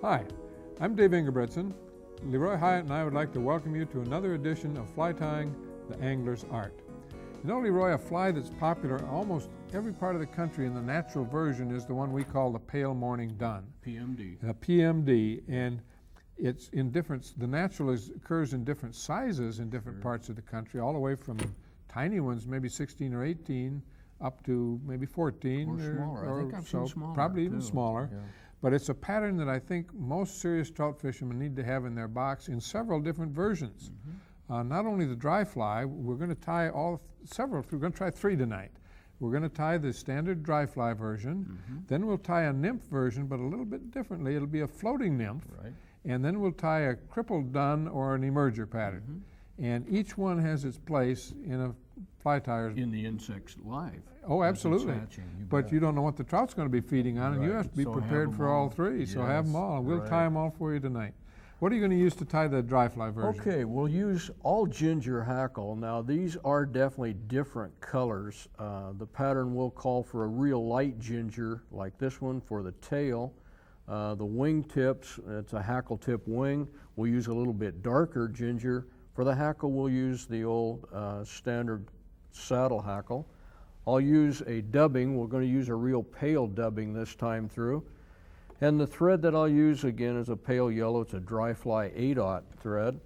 Hi, I'm Dave Ingebretson. LeRoy Hyatt and I would like to welcome you to another edition of Fly Tying, the Angler's Art. You know, LeRoy, a fly that's popular in almost every part of the country in the natural version is the one we call the pale morning dun. PMD. PMD, and it's in different, the natural occurs in different sizes in different parts of the country, all the way from tiny ones, maybe 16 or 18, up to maybe 14 Or smaller. I think I've seen smaller, probably even too. smaller. Yeah. But it's a pattern that I think most serious trout fishermen need to have in their box in several different versions. Not only the dry fly, we're going to tie several, we're going to try 3 tonight. We're going to tie the standard dry fly version, then we'll tie a nymph version, but a little bit differently. It'll be a floating nymph, Right. and then we'll tie a crippled dun or an emerger pattern. And each one has its place in a fly tier's. In the insect's life. Oh, as it's absolutely. hatching, But bet. you don't know what the trout's going to be feeding on, and you Right. have to be So have prepared them for all all. 3. So have them Yes, all, and we'll right. tie them all for you tonight. What are you going to use to tie the dry fly version? Okay, we'll use all ginger hackle. Now these are definitely different colors. The pattern will call for a real light ginger, like this one for the tail. The wing tips, it's a hackle tip wing. We'll use a little bit darker ginger. For the hackle, we'll use the old standard saddle hackle. I'll use a dubbing. We're going to use a real pale dubbing this time through. And the thread that I'll use again is a pale yellow. It's a dry fly 8/0 thread.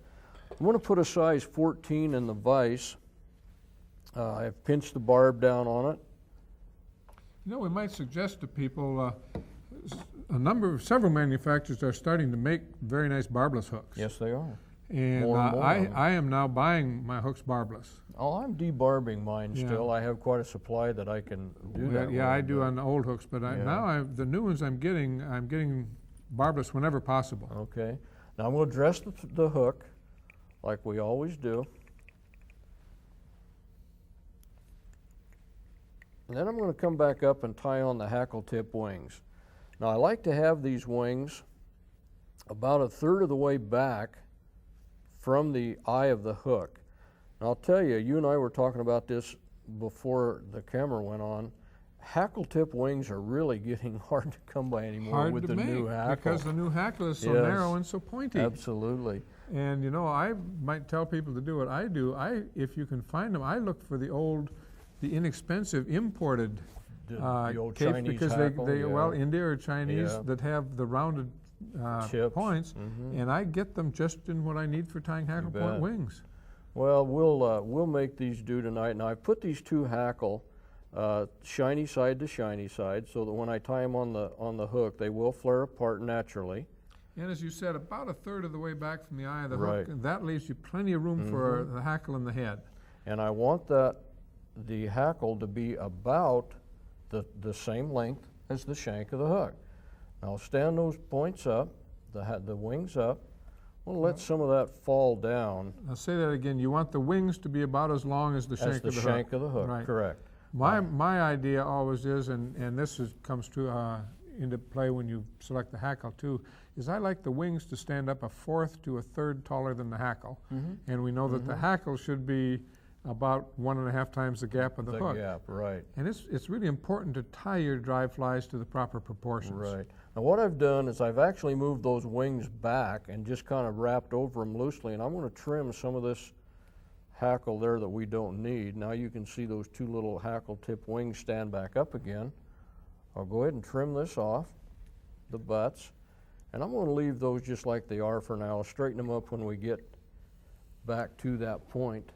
I'm going to put a size 14 in the vise. I've pinched the barb down on it. You know, we might suggest to people, several manufacturers are starting to make very nice barbless hooks. Yes, they are. And More and more of them. I am now buying my hooks barbless. Oh, I'm debarbing mine Yeah. still. I have quite a supply that I can do that Yeah, I with, do but- on the old hooks, but Yeah. the new ones I'm getting barbless whenever possible. Okay. Now I'm going to dress the hook like we always do. And then I'm going to come back up and tie on the hackle tip wings. Now I like to have these wings about 1/3 of the way back from the eye of the hook. And I'll tell you, you and I were talking about this before the camera went on. Hackle tip wings are really getting hard to come by anymore Hard with to the make new hackle. because the new hackle is so Yes. narrow and so pointy. Absolutely. And you know, I might tell people to do what I do. If you can find them, I look for the inexpensive imported The old capes Chinese because hackle, they yeah. well, India or Chinese Yeah. that have the rounded Tips. points, Mhm. and I get them just in what I need for tying hackle point bet. wings. Well, we'll make these do tonight. Now I put these 2 hackle shiny side to shiny side, so that when I tie them on the hook, they will flare apart naturally. And as you said, about 1/3 of the way back from the eye of the Right. hook, and that leaves you plenty of room for the hackle in the head. And I want the hackle to be about the same length as the shank of the hook. Now I'll stand those points up, the wings up. We'll let some of that fall down I'll say that again. You want the wings to be about as long as the as shank the of the shank hook. of the hook. Right. Correct. My idea always is, and this comes into play when you select the hackle too, is I like the wings to stand up 1/4 to 1/3 taller than the hackle. And we know that the hackle should be about 1.5 times the gap of the hook. gap, right. And it's really important to tie your dry flies to the proper proportions. Right. Now what I've done is I've actually moved those wings back and just kind of wrapped over them loosely, and I'm going to trim some of this hackle there that we don't need. Now you can see those 2 little hackle tip wings stand back up again. I'll go ahead and trim this off, the butts, and I'm going to leave those just like they are for now. I'll straighten them up when we get back to that point.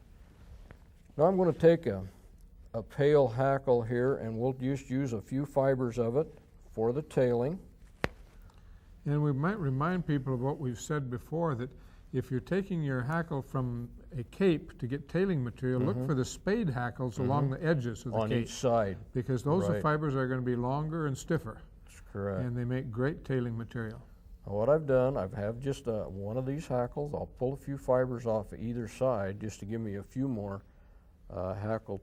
Now I'm going to take a pale hackle here, and we'll just use a few fibers of it for the tailing. And we might remind people of what we've said before, that if you're taking your hackle from a cape to get tailing material, look for the spade hackles along the edges of the On cape. each side. Because those Right. fibers are going to be longer and stiffer, That's correct. and they make great tailing material. Now what I've done, I have just one of these hackles. I'll pull a few fibers off either side just to give me a few more hackle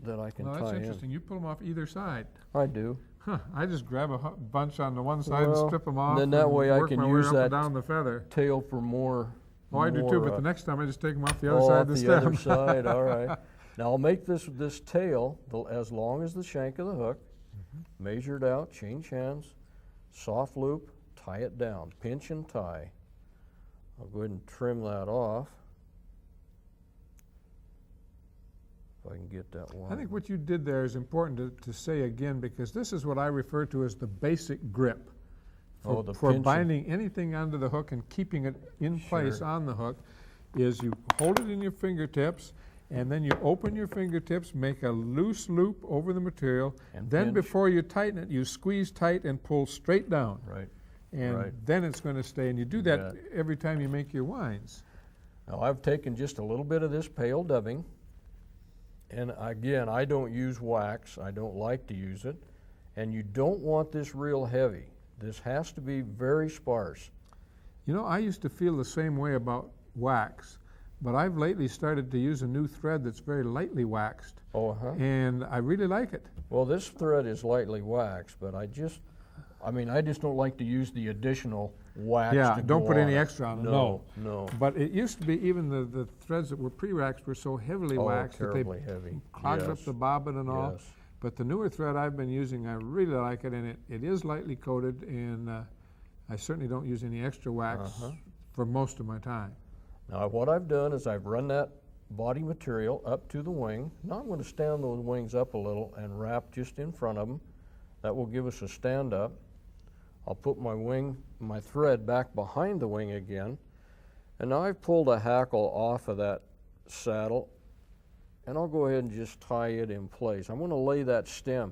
that I can Well, tie that's in. interesting. You pull them off either side. I do. Huh, I just grab a bunch on the one side Well, and strip them off. then that and way I work can my use way up that and down the feather. Tail for more. Oh, I do too, but the next time I just take them off the other side of the stem. other side, all right. Now I'll make this tail as long as the shank of the hook, measured out, change hands, soft loop, tie it down, pinch and tie. I'll go ahead and trim that off. If I can get that one. I think what you did there is important to say again, because this is what I refer to as the basic grip. For binding anything onto the hook and keeping it in place on the hook, is you hold it in your fingertips, and then you open your fingertips, make a loose loop over the material, and then before you tighten it, you squeeze tight and pull straight down. Right. And then it's going to stay, and you do that every time you make your winds. Now I've taken just a little bit of this pale dubbing, and again, I don't use wax. I don't like to use it, and you don't want this real heavy. This has to be very sparse. You know, I used to feel the same way about wax, but I've lately started to use a new thread that's very lightly waxed, and I really like it. Well, this thread is lightly waxed, but I just don't like to use the additional wax. Yeah, don't put any extra on it. No. But it used to be even the threads that were pre-waxed were so heavily waxed that they clogged up the bobbin and all. Yes. But the newer thread I've been using, I really like it, and it is lightly coated, and I certainly don't use any extra wax for most of my time. Now what I've done is I've run that body material up to the wing. Now I'm going to stand those wings up a little and wrap just in front of them. That will give us a stand up. I'll put my thread back behind the wing again, and now I've pulled a hackle off of that saddle, and I'll go ahead and just tie it in place. I'm going to lay that stem.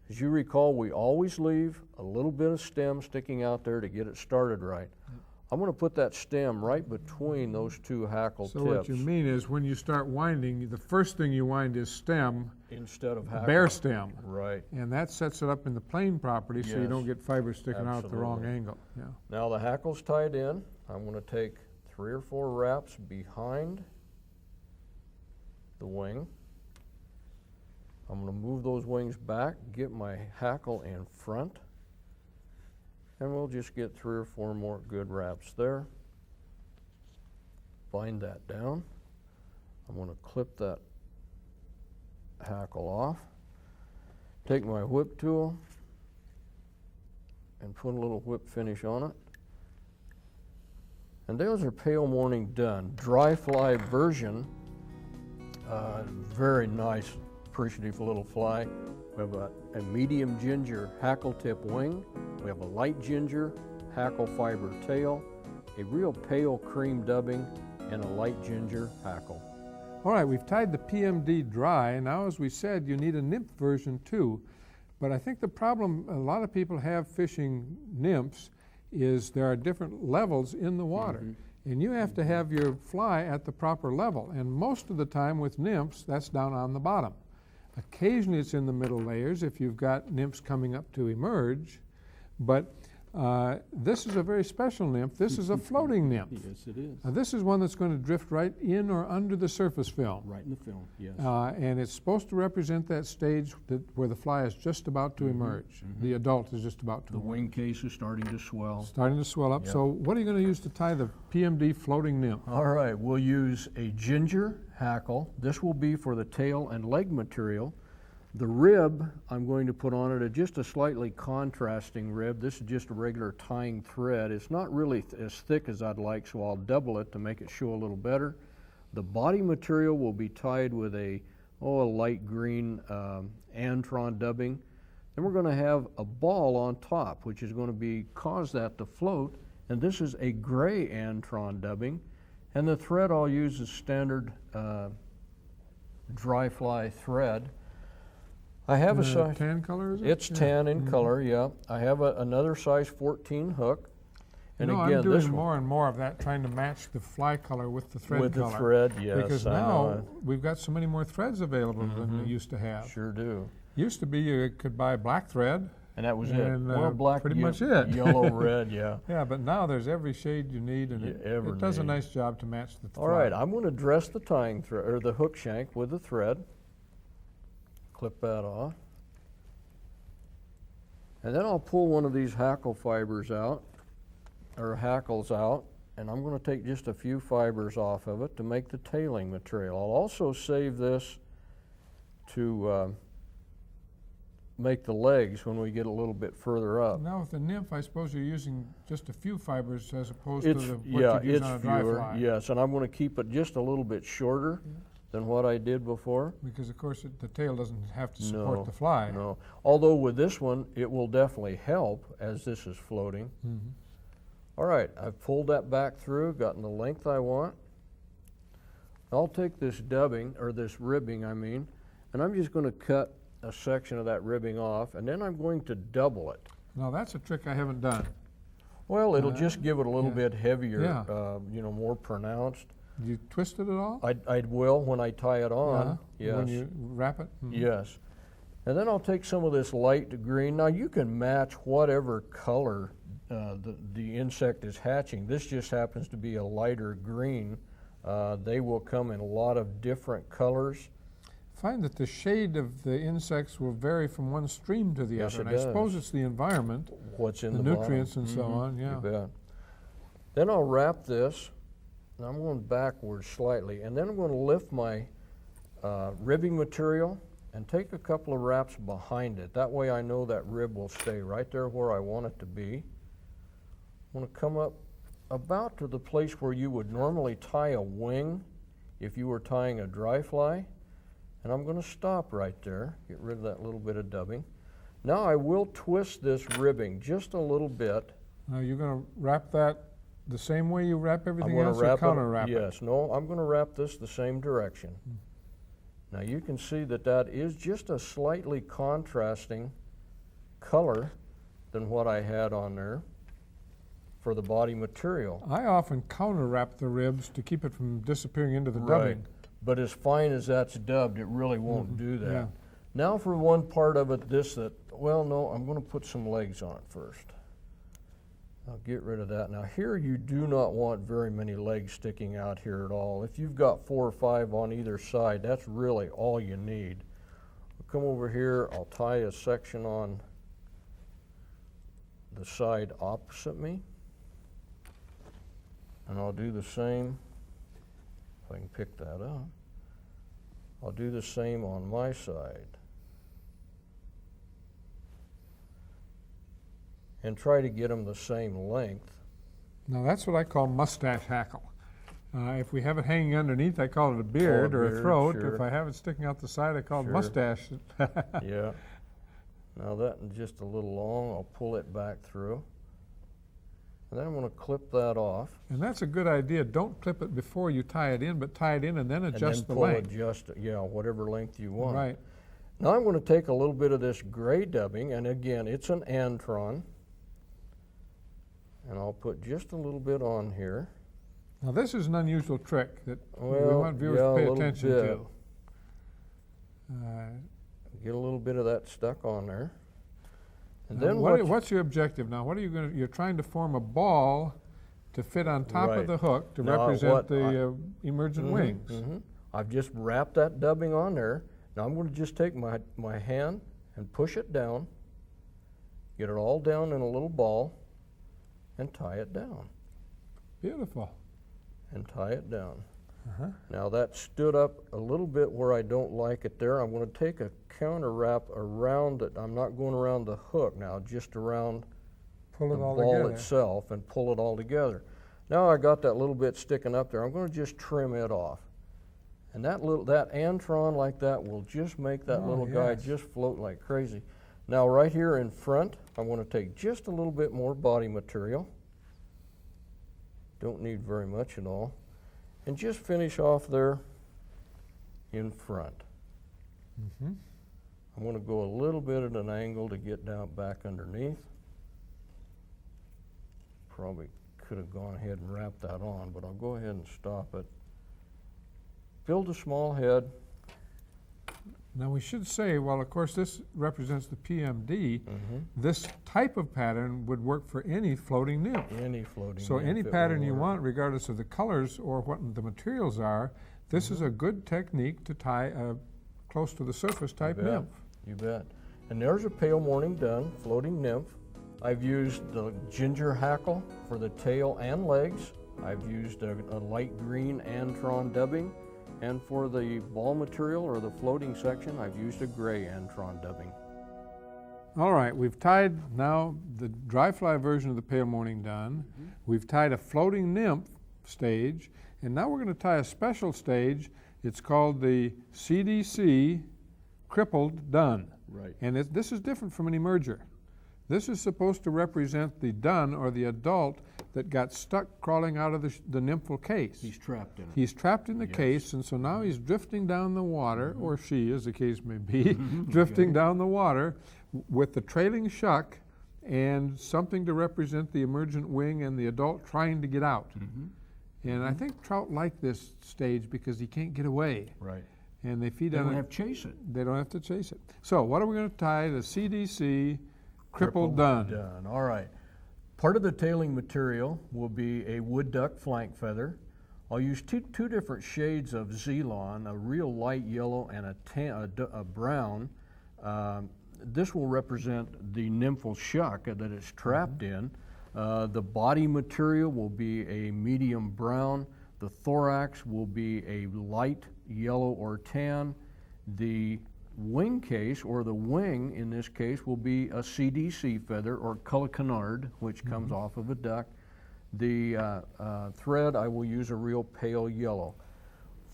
As you recall, we always leave a little bit of stem sticking out there to get it started right. I'm going to put that stem right between those two hackle tips. So what you mean is when you start winding, the first thing you wind is stem instead of hackle. Bare stem. Right. And that sets it up in the plane property so you don't get fibers sticking out at the wrong angle. Yeah. Now the hackle's tied in. I'm going to take 3 or 4 wraps behind the wing. I'm going to move those wings back, get my hackle in front, and we'll just get 3 or 4 more good wraps there. Bind that down. I'm going to clip that hackle off. Take my whip tool and put a little whip finish on it. And those are pale morning done. Dry fly version, very nice, appreciative little fly. We have a medium ginger hackle tip wing. We have a light ginger hackle fiber tail, a real pale cream dubbing, and a light ginger hackle. All right, we've tied the PMD dry, and now as we said, you need a nymph version too. But I think the problem a lot of people have fishing nymphs is there are different levels in the water. And you have to have your fly at the proper level. And most of the time with nymphs, that's down on the bottom. Occasionally it's in the middle layers if you've got nymphs coming up to emerge. But this is a very special nymph. This is a floating nymph. Yes, it is. Now, this is one that's going to drift right in or under the surface film. Right in the film, yes. And it's supposed to represent that stage where the fly is just about to emerge. The adult is just about to The emerge. wing case is starting to swell. Starting to swell up. Yep. So what are you going to use to tie the PMD floating nymph? All right, we'll use a ginger hackle. This will be for the tail and leg material. The rib I'm going to put on it just a slightly contrasting rib. This is just a regular tying thread. It's not really as thick as I'd like, so I'll double it to make it show a little better. The body material will be tied with a light green Antron dubbing. Then we're going to have a ball on top, which is going to cause that to float. And this is a gray Antron dubbing. And the thread I'll use is standard dry fly thread. I have a size. Tan color, is it? It's tan in color, yeah. I have another size 14 hook. And you know, again, I'm doing this more and more of that, trying to match the fly color with the thread color. with the thread, yes. Because now we've got so many more threads available than we used to have. Sure do. Used to be you could buy black thread. And that was And, it. Well, black, pretty much it. yellow, red, yeah. Yeah, but now there's every shade you need, and it does a nice job to match the All right, I'm going to dress the tying thread or the hook shank with the thread. Clip that off. And then I'll pull one of these hackle fibers out, or hackles out, and I'm going to take just a few fibers off of it to make the tailing material. I'll also save this to make the legs when we get a little bit further up. Now with the Nymph, I suppose you're using just a few fibers as opposed It's, to yeah, what you'd use it's on a dry fewer, fly. yes, and I'm going to keep it just a little bit shorter than what I did before. Because of course the tail doesn't have to support No, the fly. no. Although with this one, it will definitely help as this is floating. Mhm. All right, I've pulled that back through, gotten the length I want. I'll take this dubbing, or this ribbing, I mean, and I'm just going to cut a section of that ribbing off, and then I'm going to double it. Now that's a trick I haven't done. Well, it'll just give it a little yeah. bit heavier, Yeah. you know, more pronounced. You twist it at all? I will when I tie it on, yes. When you wrap it? Mhm. Yes. And then I'll take some of this light green. Now you can match whatever color the insect is hatching. This just happens to be a lighter green. They will come in a lot of different colors. Find that the shade of the insects will vary from one stream to the Yes, other. it And I suppose does. it's the environment, What's in the the nutrients bottom. and so on, You yeah. bet. Then I'll wrap this, and I'm going backwards slightly, and then I'm going to lift my ribbing material and take a couple of wraps behind it. That way I know that rib will stay right there where I want it to be. I'm going to come up about to the place where you would normally tie a wing if you were tying a dry fly, and I'm going to stop right there, get rid of that little bit of dubbing. Now I will twist this ribbing just a little bit. Now you're going to wrap that the same way you wrap everything I'm going else to or wrap counter wrap it. Yes, no, I'm going to wrap this the same direction. Now you can see that that is just a slightly contrasting color than what I had on there for the body material. I often counter wrap the ribs to keep it from disappearing into the Right. dubbing. But as fine as that's dubbed, it really won't do that. yeah. Now for one part of it, well, no, I'm going to put some legs on it first. I'll get rid of that. Now here you do not want very many legs sticking out here at all. If you've got 4 or 5 on either side, that's really all you need. I'll come over here, I'll tie a section on the side opposite me. And I'll do the same, if I can pick that up. I'll do the same on my side. And try to get them the same length. Now that's what I call mustache hackle. If we have it hanging underneath, I call it a beard or a beard, throat. sure. If I have it sticking out the side, I call it Sure. mustache. Yeah. Now that is just a little long, I'll pull it back through. And then I'm going to clip that off. And that's a good idea. Don't clip it before you tie it in, but tie it in and then adjust and then the length. adjust, yeah, whatever length you want. Right. Now I'm going to take a little bit of this gray dubbing, and again, it's an antron. And I'll put just a little bit on here. Now this is an unusual trick that we Well, want viewers yeah, to a pay little attention bit. to. Get a little bit of that stuck on there. And Now, then what's your objective now? What are you going to? You're trying to form a ball to fit on top Right. of the hook to Now, represent what the emergent wings. I've just wrapped that dubbing on there. Now I'm going to just take my hand and push it down, get it all down in a little ball, and tie it down. Beautiful. And tie it down. Uh-huh. Now that stood up a little bit where I don't like it there. I'm going to take a counter wrap around it. I'm not going around the hook now, just around Pull the it all ball together. itself and pull it all together. Now I got that little bit sticking up there. I'm going to just trim it off. And that antron like that will just make that Oh, little guy yes. just float like crazy. Now right here in front, I'm going to take just a little bit more body material. Don't need very much at all. And just finish off there in front. Mhm. I'm going to go a little bit at an angle to get down back underneath. Probably could have gone ahead and wrapped that on, but I'll go ahead and stop it. Build a small head. Now we should say, well, of course, this represents the PMD. Mm-hmm. This type of pattern would work for any floating nymph. Any floating So nymph, any it will pattern you work. want, regardless of the colors or what the materials are, this is a good technique to tie a close to the surface type You bet. nymph. You bet. And there's a pale morning dun, floating nymph. I've used the ginger hackle for the tail and legs. I've used a light green antron dubbing. And for the ball material or the floating section, I've used a gray antron dubbing. All right, we've tied now the dry fly version of the pale morning dun. We've tied a floating nymph stage, and now we're going to tie a special stage. It's called the CDC Crippled dun. Right. And this is different from an emerger. This is supposed to represent the dun, or the adult, that got stuck crawling out of the nymphal case. He's trapped in it. He's trapped in the case, and so now he's drifting down the water, or she, as the case may be, drifting down the water with the trailing shuck and something to represent the emergent wing and the adult trying to get out. And I think trout like this stage because he can't get away. Right. And they feed They on don't it. have to chase it. They don't have to chase it. So what are we going to tie? The CDC Crippled dun. Done. All right. Part of the tailing material will be a wood duck flank feather. I'll use two different shades of Zelon, a real light yellow and a brown. This will represent the nymphal shuck that it's trapped in. The body material will be a medium brown. The thorax will be a light yellow or tan. The wing case, or the wing in this case, will be a CDC feather or color canard, which comes off of a duck. The thread, I will use a real pale yellow.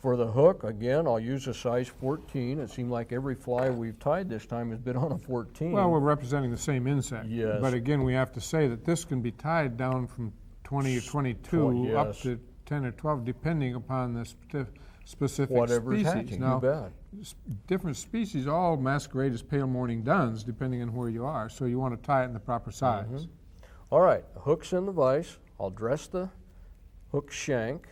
For the hook, again, I'll use a size 14. It seemed like every fly we've tied this time has been on a 14. Well, we're representing the same insect. Yes. But again, we have to say that this can be tied down from 20 or 22 up yes. to 10 or 12, depending upon the specific Whatever's species. hatching, Now, you bet. different species all masquerade as pale morning duns, depending on where you are. So you want to tie it in the proper size. All right, hook's in the vise. I'll dress the hook shank.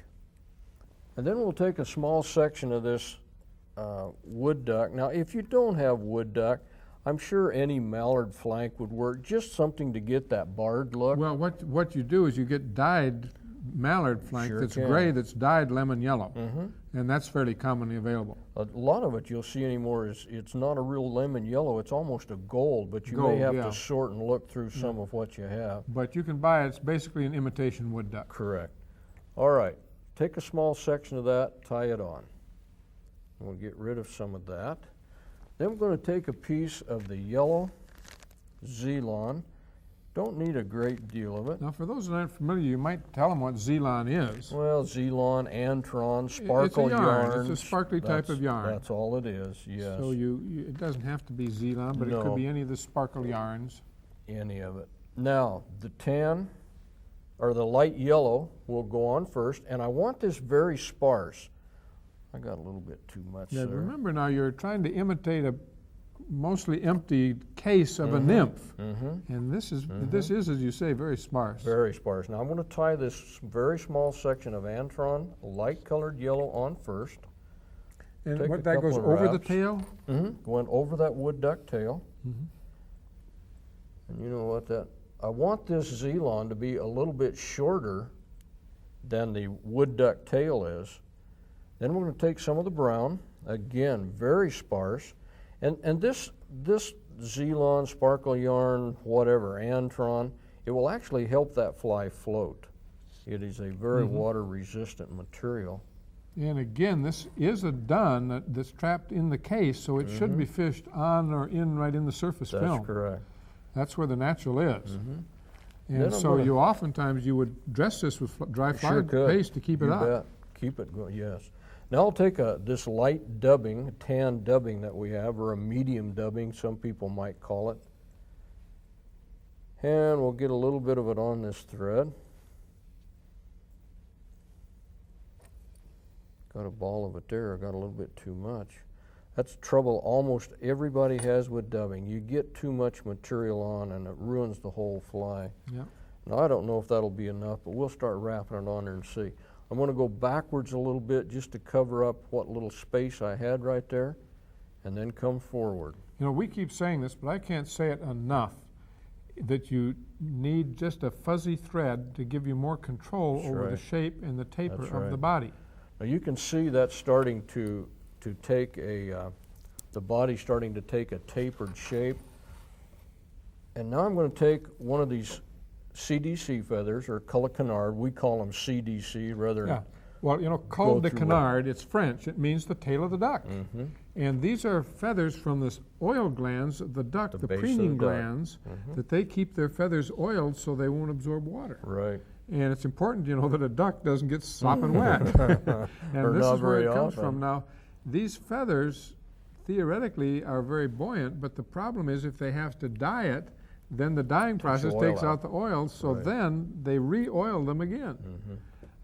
And then we'll take a small section of this wood duck. Now, if you don't have wood duck, I'm sure any mallard flank would work, just something to get that barred look. Well, what you do is you get dyed mallard flank Sure that's can. gray, that's dyed lemon yellow. And that's fairly commonly available. A lot of it you'll see anymore is it's not a real lemon yellow, it's almost a gold, but you may Gold, have yeah. to sort and look through some of what you have. But you can buy it. It's basically an imitation wood duck. Correct. All right, take a small section of that, tie it on. We'll get rid of some of that. Then we're going to take a piece of the yellow Zelon. Don't need a great deal of it. Now, for those that aren't familiar, you might tell them what Zelon is. Well, Zelon, Antron, sparkle It's a yarn. yarns. It's a sparkly type of yarn. That's all it is, yes. So it doesn't have to be Zelon, but it No. could be any of the sparkle yarns. Any of it. Now, the tan, or the light yellow, will go on first, and I want this very sparse. I got a little bit too much Yeah, there. remember now, you're trying to imitate a mostly empty case of a nymph. And this is, as you say, very sparse. Very sparse. Now I'm going to tie this very small section of Antron, light colored yellow, on first. And take a what, that goes couple of over the wraps. tail? Going over that wood duck tail. And you know what, I want this Zelon to be a little bit shorter than the wood duck tail is. Then we're going to take some of the brown, again, very sparse. And this Zelon, sparkle yarn, whatever, Antron, it will actually help that fly float. It is a very water-resistant material. And again, this is a dun that's trapped in the case, so it should be fished on or right in the surface That's film. correct. That's where the natural is. Then And I'm so gonna- oftentimes you would dress this with dry fly Sure could. paste to keep it You up. bet. Keep it going, yes. Now I'll take this light dubbing, tan dubbing that we have, or a medium dubbing, some people might call it. And we'll get a little bit of it on this thread. Got a ball of it there, I got a little bit too much. That's trouble almost everybody has with dubbing. You get too much material on and it ruins the whole fly. Yeah. Now I don't know if that'll be enough, but we'll start wrapping it on there and see. I'm going to go backwards a little bit just to cover up what little space I had right there, and then come forward. You know, we keep saying this, but I can't say it enough, that you need just a fuzzy thread to give you more control That's over the right. shape and the taper That's of the right. body. Now you can see that's starting to take the body starting to take a tapered shape. And now I'm going to take one of these CDC feathers, or color canard. We call them CDC rather Yeah. than Well, you know, called de through canard, it's French. It means the tail of the duck. And these are feathers from the oil glands, the duck, The the base of preening the duck. glands, that they keep their feathers oiled so they won't absorb water. Right. And it's important, that a duck doesn't get sopping wet. And Or this not is where very it comes often. from. Now, these feathers theoretically are very buoyant, but the problem is if they have to dye it, then the dyeing process oil takes out. out the oil, so Right. then they re-oil them again.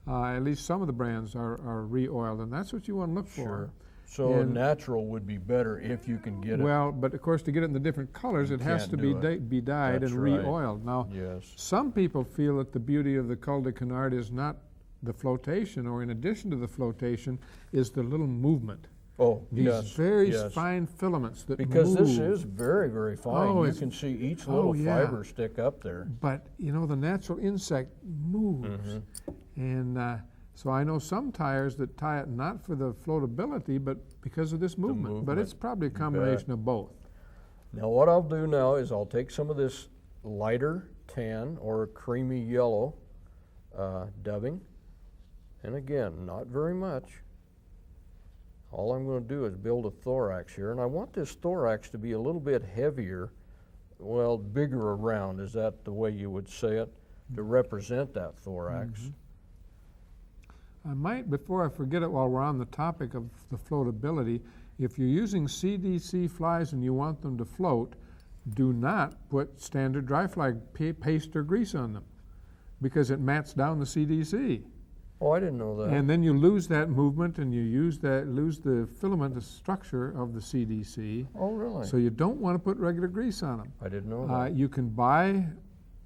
At least some of the brands are re-oiled, and that's what you want to look Sure. for. So And- natural would be better if you can get it. Well, but of course, to get it in the different colors, You it has can't to do be, it. be dyed That's and right. re-oiled. Now, Yes. some people feel that the beauty of the cul de canard is not the flotation, or in addition to the flotation, is the little movement. Oh, These yes. very yes. fine filaments that Because this move. is very, very fine. Oh, You it's- can see each oh, little yeah. fiber stick up there. But, the natural insect moves. Mm-hmm. And so I know some tyers that tie it not for the floatability, but because of this movement. But movement. it's probably a bet. combination of both. Now what I'll do now is I'll take some of this lighter tan or creamy yellow dubbing, and again, not very much. All I'm going to do is build a thorax here, and I want this thorax to be a little bit heavier, well, bigger around, is that the way you would say it, to represent that thorax. I might, before I forget it while we're on the topic of the floatability, if you're using CDC flies and you want them to float, do not put standard dry fly paste or grease on them, because it mats down the CDC. Oh, I didn't know that. And then you lose that movement and you lose the filament, the structure of the CDC. Oh, really? So you don't want to put regular grease on them. I didn't know that. You can buy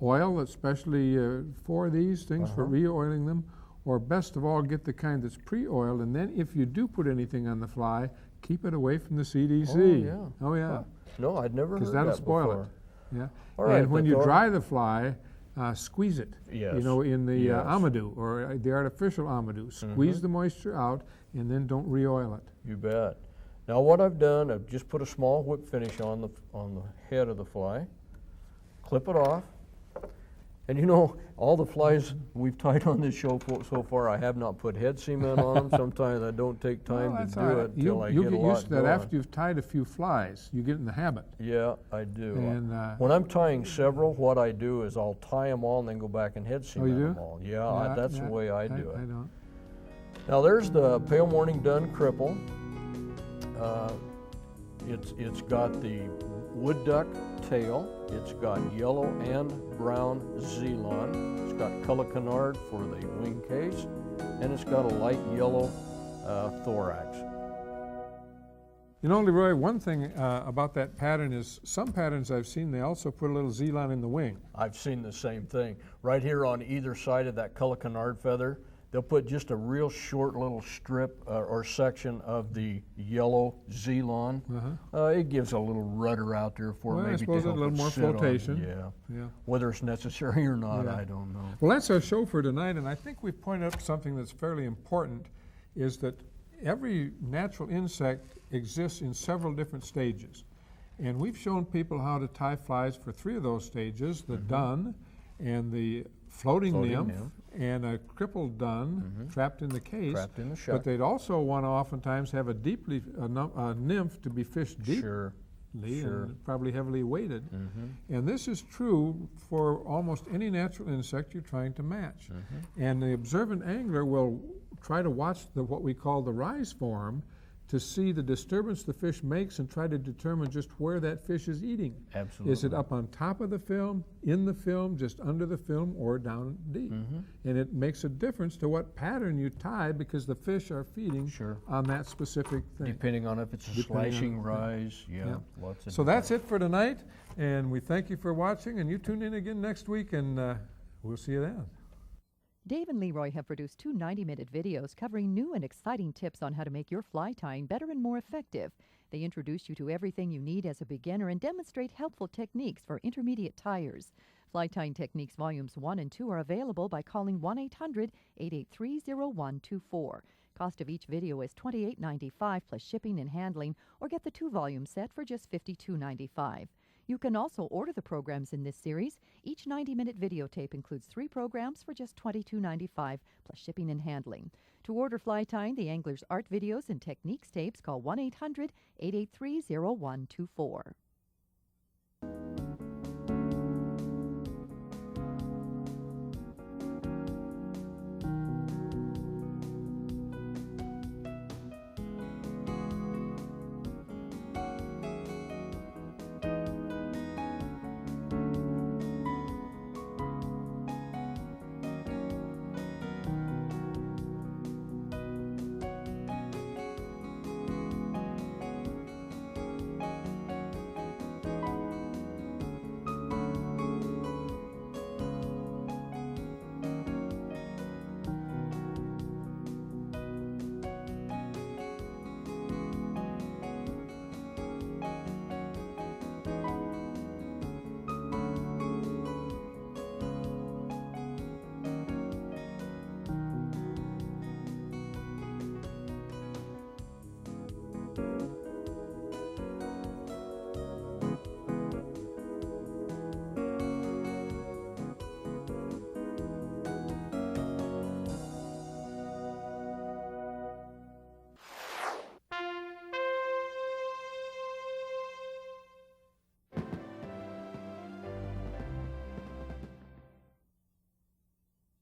oil, especially for these things, for re-oiling them, or best of all, get the kind that's pre-oiled, and then if you do put anything on the fly, keep it away from the CDC. Oh, yeah. Oh, yeah. Huh. No, I'd never heard Because that that'll spoil before. it. Yeah. All right, And when the you dry the fly, squeeze it. Yes. In the Yes. amadou or the artificial amadou. Squeeze the moisture out, and then don't re-oil it. You bet. Now what I've done, I've just put a small whip finish on the head of the fly, clip it off, and all the flies we've tied on this show so far, I have not put head cement on them. Sometimes I don't take time Well, to that's do all right. it until I get a You'll get lot used to that going. after you've tied a few flies. You get in the habit. Yeah, I do. And, when I'm tying several, what I do is I'll tie them all and then go back and head cement do? them all. Yeah, that's the way I do it. I don't. Now there's the Pale Morning Dun Cripple. It's got the wood duck tail. It's got yellow and brown Zelon. It's got color canard for the wing case, and it's got a light yellow thorax. LeRoy, one thing about that pattern is some patterns I've seen, they also put a little Zelon in the wing. I've seen the same thing. Right here on either side of that color canard feather, they'll put just a real short little strip or section of the yellow Zelon. It gives a little rudder out there for Well, I maybe to suppose a help little it more sit on. flotation. Yeah. Yeah. Whether it's necessary or not, Yeah. I don't know. Well, that's our show for tonight, and I think we've pointed out something that's fairly important, is that every natural insect exists in several different stages. And we've shown people how to tie flies for 3 of those stages, the dun and the floating nymph, and a crippled dun trapped in the case. Trapped in the But shuck. they'd also want to oftentimes have a nymph to be fished deep. Sure. And probably heavily weighted. And this is true for almost any natural insect you're trying to match. And the observant angler will try to watch what we call the rise form to see the disturbance the fish makes and try to determine just where that fish is eating. Absolutely. Is it up on top of the film, in the film, just under the film, or down deep? And it makes a difference to what pattern you tie because the fish are feeding on that specific thing. Depending on if it's a slashing rise, lots of So that's it for tonight, and we thank you for watching, and you tune in again next week, and we'll see you then. Dave and LeRoy have produced 2 90-minute videos covering new and exciting tips on how to make your fly tying better and more effective. They introduce you to everything you need as a beginner and demonstrate helpful techniques for intermediate tyers. Fly Tying Techniques Volumes 1 and 2 are available by calling 1-800-883-0124. Cost of each video is $28.95 plus shipping and handling, or get the 2-volume set for just $52.95. You can also order the programs in this series. Each 90-minute videotape includes 3 programs for just $22.95, plus shipping and handling. To order Fly Tying, the Angler's Art videos and techniques tapes, call 1-800-883-0124.